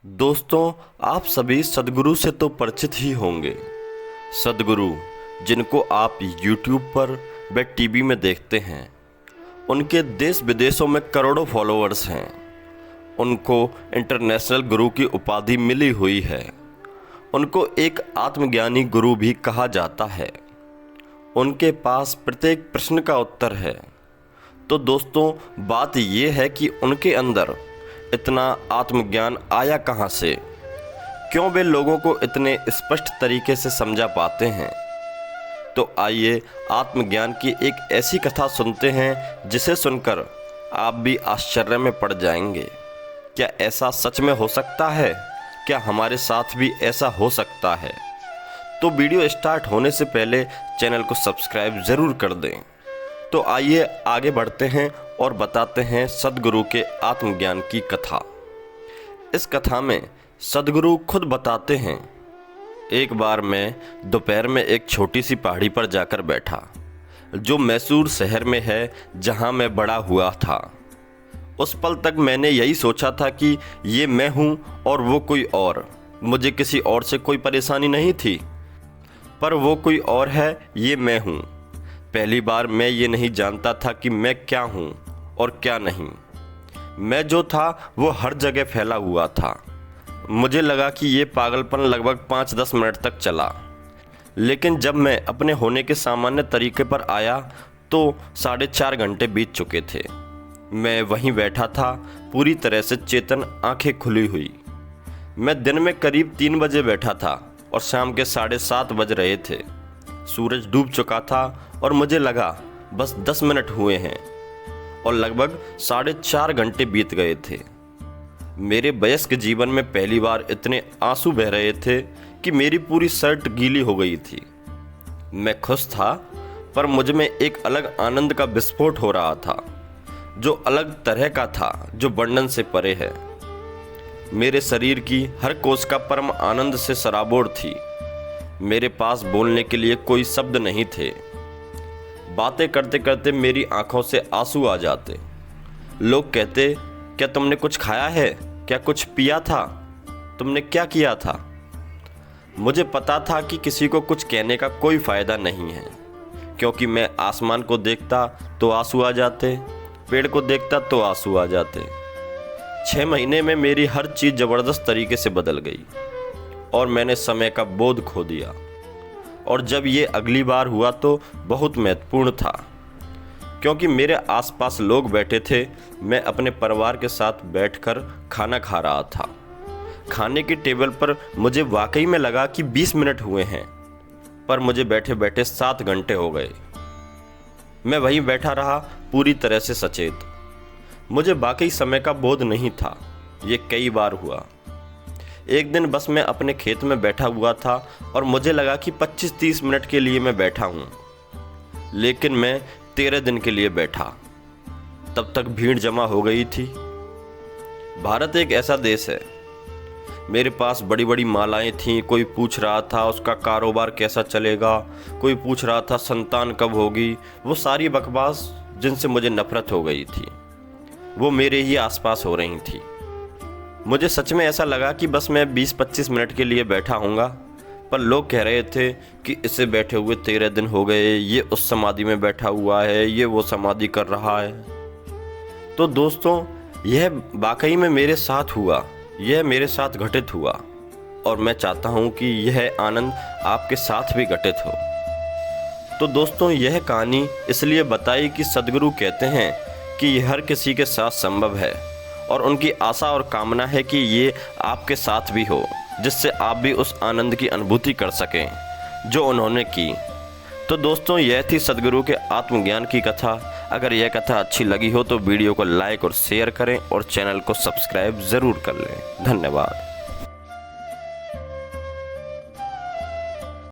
दोस्तों, आप सभी सद्गुरु से तो परिचित ही होंगे। सद्गुरु जिनको आप YouTube पर व टीवी में देखते हैं, उनके देश विदेशों में करोड़ों फॉलोअर्स हैं। उनको इंटरनेशनल गुरु की उपाधि मिली हुई है। उनको एक आत्मज्ञानी गुरु भी कहा जाता है। उनके पास प्रत्येक प्रश्न का उत्तर है। तो दोस्तों, बात ये है कि उनके अंदर इतना आत्मज्ञान आया कहाँ से? क्यों वे लोगों को इतने स्पष्ट तरीके से समझा पाते हैं? तो आइए आत्मज्ञान की एक ऐसी कथा सुनते हैं जिसे सुनकर आप भी आश्चर्य में पड़ जाएंगे। क्या ऐसा सच में हो सकता है? क्या हमारे साथ भी ऐसा हो सकता है? तो वीडियो स्टार्ट होने से पहले चैनल को सब्सक्राइब ज़रूर कर दें। तो आइए आगे बढ़ते हैं और बताते हैं सद्गुरु के आत्मज्ञान की कथा। इस कथा में सद्गुरु खुद बताते हैं, एक बार मैं दोपहर में एक छोटी सी पहाड़ी पर जाकर बैठा, जो मैसूर शहर में है, जहां मैं बड़ा हुआ था। उस पल तक मैंने यही सोचा था कि ये मैं हूं और वो कोई और। मुझे किसी और से कोई परेशानी नहीं थी, पर वो कोई और है, ये मैं हूं। पहली बार मैं ये नहीं जानता था कि मैं क्या हूँ और क्या नहीं। मैं जो था वो हर जगह फैला हुआ था। मुझे लगा कि ये पागलपन लगभग 5-10 मिनट तक चला, लेकिन जब मैं अपने होने के सामान्य तरीके पर आया तो 4.5 घंटे बीत चुके थे। मैं वहीं बैठा था, पूरी तरह से चेतन, आंखें खुली हुई। मैं दिन में करीब 3 बजे बैठा था और शाम के 7:30 बज रहे थे। सूरज डूब चुका था और मुझे लगा बस 10 मिनट हुए हैं और लगभग 4.5 घंटे बीत गए थे। मेरे वयस्क जीवन में पहली बार इतने आंसू बह रहे थे कि मेरी पूरी शर्ट गीली हो गई थी। मैं खुश था, पर मुझ में एक अलग आनंद का विस्फोट हो रहा था, जो अलग तरह का था, जो वर्णन से परे है। मेरे शरीर की हर कोश का परम आनंद से सराबोर थी। मेरे पास बोलने के लिए कोई शब्द नहीं थे। बातें करते करते मेरी आंखों से आंसू आ जाते। लोग कहते, क्या तुमने कुछ खाया है? क्या कुछ पिया था? तुमने क्या किया था? मुझे पता था कि किसी को कुछ कहने का कोई फ़ायदा नहीं है, क्योंकि मैं आसमान को देखता तो आंसू आ जाते, पेड़ को देखता तो आंसू आ जाते। 6 महीने में मेरी हर चीज़ ज़बरदस्त तरीके से बदल गई और मैंने समय का बोध खो दिया। और जब ये अगली बार हुआ तो बहुत महत्वपूर्ण था, क्योंकि मेरे आसपास लोग बैठे थे। मैं अपने परिवार के साथ बैठकर खाना खा रहा था। खाने की टेबल पर मुझे वाकई में लगा कि 20 मिनट हुए हैं, पर मुझे बैठे बैठे 7 घंटे हो गए। मैं वहीं बैठा रहा, पूरी तरह से सचेत। मुझे वाकई समय का बोध नहीं था। ये कई बार हुआ। एक दिन बस मैं अपने खेत में बैठा हुआ था और मुझे लगा कि 25-30 मिनट के लिए मैं बैठा हूँ, लेकिन मैं 13 दिन के लिए बैठा। तब तक भीड़ जमा हो गई थी। भारत एक ऐसा देश है, मेरे पास बड़ी बड़ी मालाएं थीं। कोई पूछ रहा था उसका कारोबार कैसा चलेगा, कोई पूछ रहा था संतान कब होगी। वो सारी बकवास जिनसे मुझे नफरत हो गई थी, वो मेरे ही आसपास हो रही थी। मुझे सच में ऐसा लगा कि बस मैं 20-25 मिनट के लिए बैठा हूँगा, पर लोग कह रहे थे कि इसे बैठे हुए 13 दिन हो गए, ये उस समाधि में बैठा हुआ है, ये वो समाधि कर रहा है। तो दोस्तों, यह वाकई में मेरे साथ हुआ, यह मेरे साथ घटित हुआ, और मैं चाहता हूँ कि यह आनंद आपके साथ भी घटित हो। तो दोस्तों, यह कहानी इसलिए बताई कि सद्गुरु कहते हैं कि यह हर किसी के साथ संभव है, और उनकी आशा और कामना है कि ये आपके साथ भी हो, जिससे आप भी उस आनंद की अनुभूति कर सकें जो उन्होंने की। तो दोस्तों, यह थी सद्गुरु के आत्मज्ञान की कथा। अगर यह कथा अच्छी लगी हो तो वीडियो को लाइक और शेयर करें और चैनल को सब्सक्राइब ज़रूर कर लें। धन्यवाद।